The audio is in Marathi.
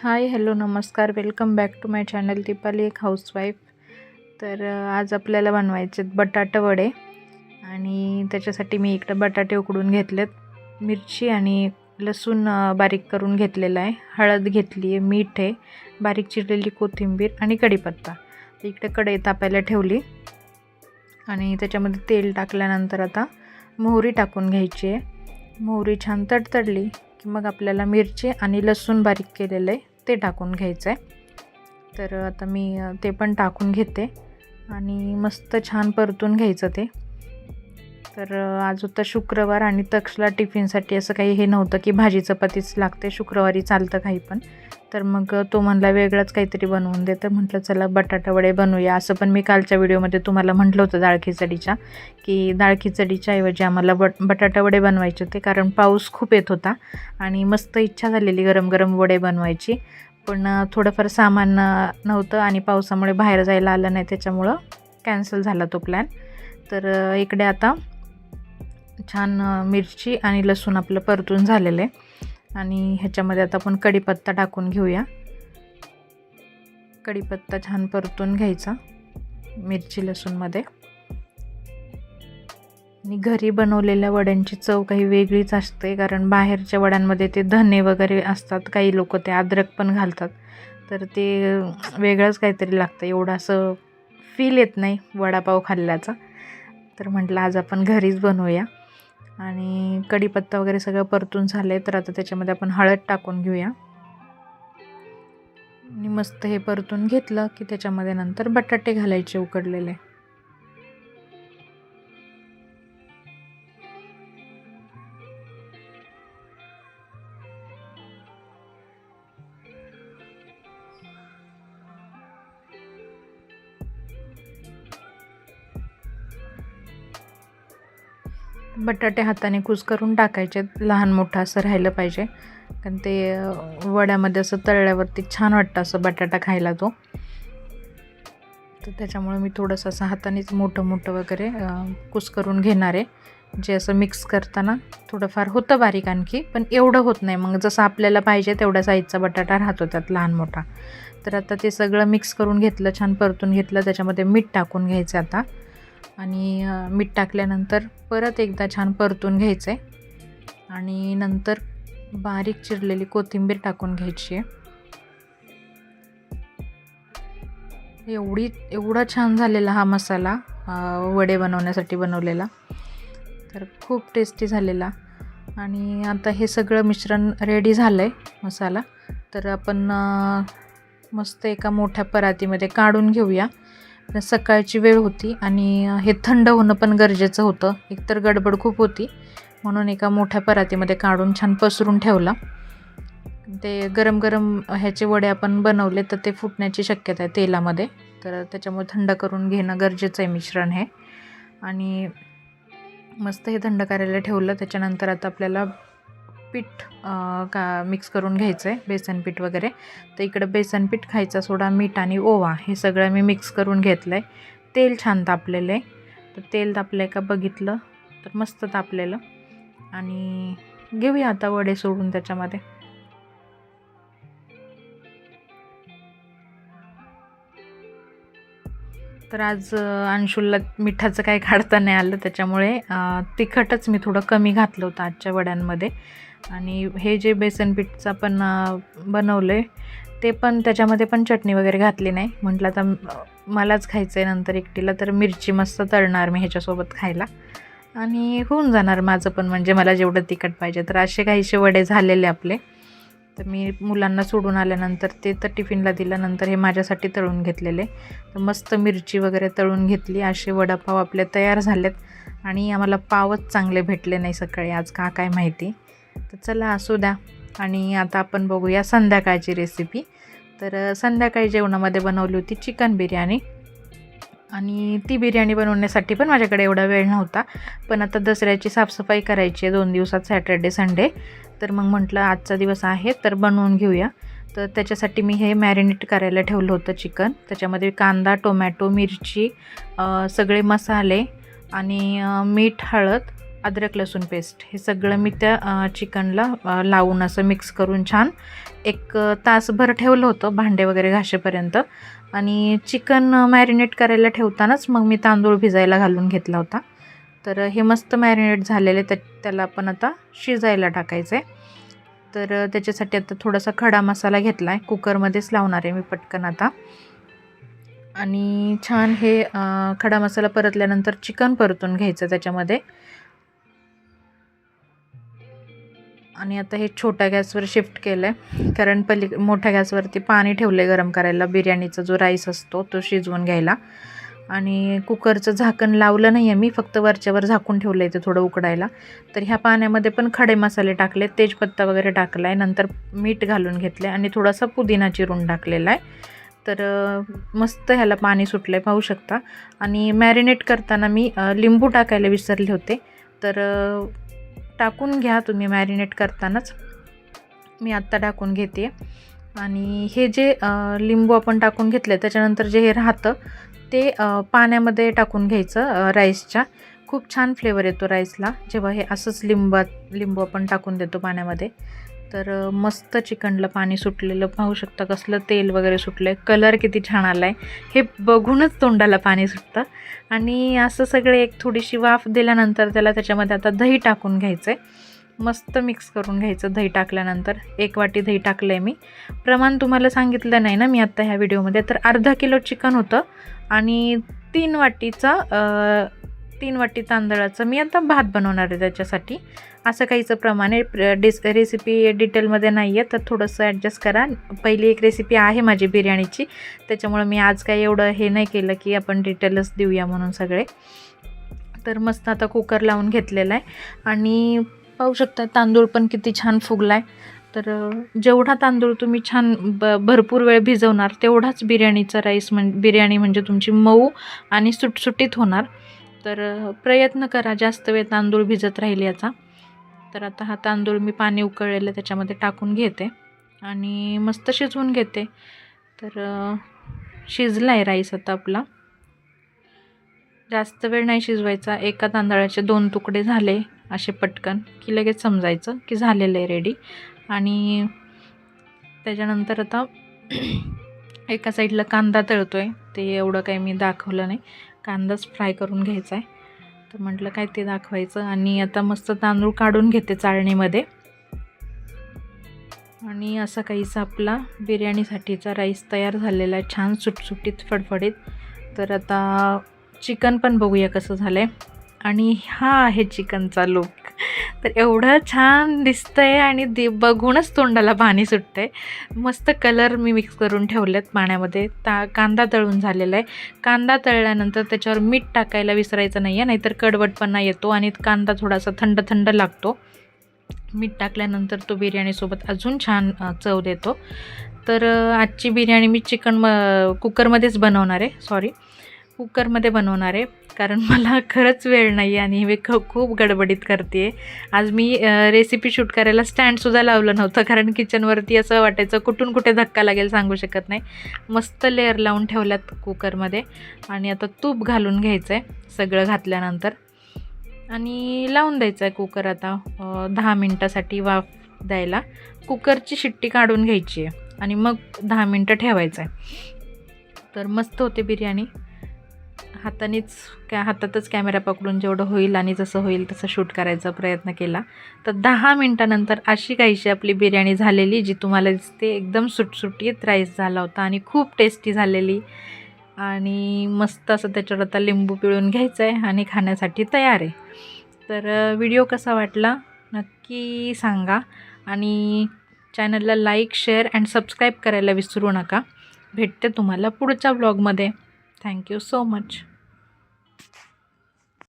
हाय हॅलो नमस्कार, welcome back to my channel Deepali एक हाऊसवाईफ. तर आज आपल्याला बनवायचे बटाटे वडे आणि त्याच्यासाठी मी इकडे बटाटे उकडून घेतलेत, मिरची आणि लसूण बारीक करून घेतलेला आहे, हळद घेतली आहे, मीठ आहे, बारीक चिरलेली कोथिंबीर आणि कढीपत्ता. इकडे कढई तापायला ठेवली आणि त्याच्यामध्ये तेल टाकल्यानंतर आता मोहरी टाकून घ्यायची आहे. मोहरी छान तडतडली की मग आपल्याला मिरची आणि लसूण बारीक केलेलं आहे ते टाकून घ्यायचं आहे. तर आता मी ते पण टाकून घेते आणि मस्त छान परतून घ्यायचं ते. तर आज होता शुक्रवार आणि तक्षला टिफिनसाठी असं काही हे नव्हतं की भाजी चपातीच लागते, शुक्रवारी चालतं काही पण. तर मग तो म्हणला वेगळंच काहीतरी बनवून दे, तर म्हटलं चला बटाटा वडे बनवूया. असं पण मी कालच्या व्हिडिओमध्ये तुम्हाला म्हटलं होतं डाळ खिचडीच्या, की डाळ खिचडीच्या ऐवजी आम्हाला बटाटा वडे बनवायचे होते, कारण पाऊस खूप येत होता आणि मस्त इच्छा झालेली गरम गरम वडे बनवायची. पण थोडंफार सामान नव्हतं आणि पावसामुळे बाहेर जायला आलं नाही, त्याच्यामुळं कॅन्सल झाला तो प्लॅन. तर इकडे आता छान मिरची आणि लसूण आपलं परतून झालेलं आहे आणि ह्याच्यामध्ये आता आपण कढीपत्ता टाकून घेऊया. कढीपत्ता छान परतून घ्यायचा मिरची लसूणमध्ये. आणि घरी बनवलेल्या वड्यांची चव काही वेगळीच असते, कारण बाहेरच्या वड्यांमध्ये ते धने वगैरे असतात, काही लोक ते अद्रक पण घालतात, तर ते वेगळंच काहीतरी लागतं, एवढं असं फील येत नाही वडापाव खाल्ल्याचा. तर म्हटलं आज आपण घरीच बनवूया. आणि कढीपत्ता वगैरे सगळं परतून झाले, तर आता त्याच्यामध्ये आपण हळद टाकून घेऊया आणि मस्त हे परतून घेतलं की त्याच्यामध्ये नंतर बटाटे घालायचे उकडलेले. बटाटे हाताने कुस्करून टाकायचे, लहान मोठं असं राहिलं पाहिजे, कारण ते वड्यामध्ये असं तळल्यावरती छान वाटतं असं बटाटा खायला तो. तर त्याच्यामुळे मी थोडंसं असं हातानेच मोठं मोठं वगैरे कुस्करून घेणार आहे. जे असं मिक्स करताना थोडंफार होतं बारीक आणखी, पण एवढं होत नाही. मग जसं आपल्याला पाहिजे तेवढ्या साईजचा बटाटा राहतो त्यात लहान मोठा. तर आता ते सगळं मिक्स करून घेतलं, छान परतून घेतलं. त्याच्यामध्ये मीठ टाकून घ्यायचं आता आणि मीठ टाकल्यानंतर परत एकदा छान परतून घ्यायचं आहे आणि नंतर बारीक चिरलेली कोथिंबीर टाकून घ्यायची आहे. एवढा छान झालेला हा मसाला वडे बनवण्यासाठी बनवलेला, तर खूप टेस्टी झालेला. आणि आता हे सगळं मिश्रण रेडी झालं आहे मसाला, तर आपण मस्त एका मोठ्या परातीमध्ये काढून घेऊया. सकाळची वेळ होती आणि हे थंड होणं पण गरजेचं होतं, एकतर गडबड खूप होती, म्हणून एका मोठ्या परातीमध्ये काढून छान पसरून ठेवला. ते गरम गरम ह्याचे वडे आपण बनवले तर ते फुटण्याची शक्यता आहे तेलामध्ये, तर त्याच्यामुळे थंड करून घेणं गरजेचं आहे मिश्रण हे. आणि मस्त हे थंड करायला ठेवलं. त्याच्यानंतर आता आपल्याला पीठ मिक्स करून घ्यायचं आहे, बेसन पीठ वगैरे. तर इकडं बेसन पीठ, खायचा सोडा, मीठ आणि ओवा हे सगळं मी मिक्स करून घेतलं आहे. तेल छान तापलेलं आहे, तर तेल तापलं आहे का बघितलं तर मस्त तापलेलं. आणि घेऊया आता वडे सोडून त्याच्यामध्ये. तर आज अंशुलला मिठाचं काही काढता नाही आलं, त्याच्यामुळे तिखटच मी थोडं कमी घातलं होतं आजच्या वड्यांमध्ये. आणि हे जे बेसन पीठचं आपण बनवलं आहे ते पण त्याच्यामध्ये पण चटणी वगैरे घातली नाही. म्हटलं आता मलाच खायचं आहे नंतर एकटीला, तर मिरची मस्त तळणार मी ह्याच्यासोबत खायला आणि होऊन जाणार माझं पण, म्हणजे मला जेवढं तिखट पाहिजे. तर असे काहीसे वडे झालेले आपले. तर मी मुलांना सोडून आल्यानंतर ते तर टिफिनला दिल्यानंतर हे माझ्यासाठी तळून घेतलेले. तर मस्त मिरची वगैरे तळून घेतली. असे वडापाव आपले तयार झालेत आणि आम्हाला पावच चांगले भेटले नाही सकाळी आज, का काय माहिती. तर चला असू द्या. आणि आता आपण बघूया संध्याकाळची रेसिपी. तर संध्याकाळी जेवणामध्ये बनवली होती चिकन बिर्याणी, आणि ती बिर्याणी बनवण्यासाठी पण माझ्याकडे एवढा वेळ नव्हता. पण आता दसऱ्याची साफसफाई करायची आहे 2 दिवसात, सॅटर्डे संडे. तर मग म्हटलं आजचा दिवस आहे तर बनवून घेऊया. तर त्याच्यासाठी मी हे मॅरिनेट करायला ठेवलं होतं चिकन. त्याच्यामध्ये कांदा, टोमॅटो, मिरची, सगळे मसाले आणि मीठ, हळद, अद्रक लसूण पेस्ट हे सगळं मी त्या चिकनला लावून असं मिक्स करून छान एक तासभर ठेवलं होतं भांडे वगैरे घासेपर्यंत. आणि चिकन मॅरिनेट करायला ठेवतानाच मग मी तांदूळ भिजायला घालून घेतला होता. तर हे मस्त मॅरिनेट झालेले, त्याला आपण आता शिजायला टाकायचं आहे. तर त्याच्यासाठी आता थोडासा खडा मसाला घेतला आहे, कुकरमध्येच लावणार आहे मी पटकन आता. आणि छान हे खडा मसाला परतल्यानंतर चिकन परतून घ्यायचं त्याच्यामध्ये. आणि आता हे छोट्या गॅसवर शिफ्ट केलं आहे, कारण मोठ्या गॅसवरती पाणी ठेवलं आहे गरम करायला, बिर्याणीचा जो राईस असतो तो शिजवून घ्यायला. आणि कुकरचं झाकण लावलं नाही आहे मी, फक्त वरच्यावर झाकून ठेवलं आहे ते थोडं उकडायला. तर ह्या पाण्यामध्ये पण खडे मसाले टाकले, तेजपत्ता वगैरे टाकला आहे, नंतर मीठ घालून घेतले आणि थोडासा पुदिना चिरून टाकलेला आहे. तर मस्त ह्याला पाणी सुटलं आहे, पाहू शकता. आणि मॅरिनेट करताना मी लिंबू टाकायला विसरले होते, तर टाकून घ्या तुम्ही मॅरिनेट करतानाच. मी आत्ता टाकून घेते. आणि हे जे लिंबू आपण टाकून घेतले त्याच्यानंतर जे हे राहतं ते पाण्यामध्ये टाकून घ्यायचं राईसच्या. खूप छान फ्लेवर येतो राईसला जेव्हा हे असंच लिंबू आपण टाकून देतो पाण्यामध्ये. तर मस्त चिकनला पाणी सुटलेलं पाहू शकता, कसलं तेल वगैरे सुटलं आहे, कलर किती छान आला आहे, हे बघूनच तोंडाला पाणी सुटतं. आणि असं सगळे एक थोडीशी वाफ दिल्यानंतर त्याच्यामध्ये आता दही टाकून घ्यायचं आहे. मस्त मिक्स करून घ्यायचं दही टाकल्यानंतर. 1 वाटी दही टाकलं आहे मी. प्रमाण तुम्हाला सांगितलं नाही ना मी आत्ता ह्या व्हिडिओमध्ये. तर अर्धा किलो चिकन होतं आणि 3 वाटी तांदळाचं मी आता भात बनवणार आहे त्याच्यासाठी. असं काहीचं प्रमाण आहे, रेसिपी डिटेलमध्ये नाही आहे, तर थोडंसं ॲडजस्ट करा. पहिली एक रेसिपी आहे माझी बिर्याणीची, त्याच्यामुळं मी आज काही एवढं हे नाही केलं की आपण डिटेलच देऊया म्हणून सगळे. तर मस्त आता कुकर लावून घेतलेला आहे. आणि पाहू शकता तांदूळ पण किती छान फुगला आहे. तर जेवढा तांदूळ तुम्ही छान भरपूर वेळ भिजवणार तेवढाच बिर्याणीचा राईस बिर्याणी म्हणजे तुमची मऊ आणि सुटसुटीत होणार. तर प्रयत्न करा जास्त वेळ तांदूळ भिजत राहील याचा. तर आता हा तांदूळ मी पाणी उकळलेलं त्याच्यामध्ये टाकून घेते आणि मस्त शिजवून घेते. तर शिजला आहे राईस आता आपला. जास्त वेळ नाही शिजवायचा. एका तांदळाचे 2 तुकडे झाले असे पटकन की लगेच समजायचं की झालेलं आहे रेडी. आणि त्याच्यानंतर आता एका साईडला कांदा तळतो आहे, ते एवढं काही मी दाखवलं नाही, कांदाच फ्राय करून घ्यायचा आहे. तर म्हटलं काय ते दाखवायचं. आणि आता मस्त तांदूळ काढून घेते चाळणीमध्ये. आणि असा काहीसा आपला बिर्याणीसाठीचा राईस तयार झालेला आहे, छान सुटसुटीत फडफडीत. तर आता चिकन पण बघूया कसं झालं आहे. आणि हा आहे चिकनचा लूक. तर एवढं छान दिसतं आहे आणि बघूनच तोंडाला पाणी सुटतं आहे. मस्त कलर मी मिक्स करून ठेवलेत पाण्यामध्ये. कांदा तळून झालेला आहे. कांदा तळल्यानंतर त्याच्यावर मीठ टाकायला विसरायचं नाही आहे, नाहीतर कडवटपणा येतो आणि कांदा थोडासा थंड थंड लागतो. मीठ टाकल्यानंतर तो बिर्याणीसोबत अजून छान चव देतो. तर आजची बिर्याणी मी कुकरमध्येच बनवणार आहे, कुकरमध्ये बनवणार आहे, कारण मला खरंच वेळ नाही आहे आणि मी खूप गडबडीत करते आहे. आज मी रेसिपी शूट करायला स्टँडसुद्धा लावलं नव्हतं, कारण किचनवरती असं वाटायचं कुठून कुठे धक्का लागेल सांगू शकत नाही. मस्त लेअर लावून ठेवल्यात कुकरमध्ये. आणि आता तूप घालून घ्यायचं आहे सगळं घातल्यानंतर आणि लावून द्यायचं आहे कुकर. आता 10 मिनटासाठी वाफ द्यायला. कुकरची शिट्टी काढून घ्यायची आहे आणि मग 10 मिनटं ठेवायचं आहे. तर मस्त होते बिर्याणी. हातातच कॅमेरा पकडून जेवढं होईल आणि जसं होईल तसं शूट करायचा प्रयत्न केला. तर 10 मिनटानंतर अशी काहीशी आपली बिर्याणी झालेली, जी तुम्हाला दिसते. एकदम सुटसुटीत राईस झाला होता आणि खूप टेस्टी झालेली. आणि मस्त असं त्याच्यावर आता लिंबू पिळून घ्यायचं आहे आणि खाण्यासाठी तयार आहे. तर व्हिडिओ कसा वाटला नक्की सांगा. आणि चॅनलला लाईक, शेअर अँड सबस्क्राईब करायला विसरू नका. भेटते तुम्हाला पुढच्या व्लॉगमध्ये. Thank you so much.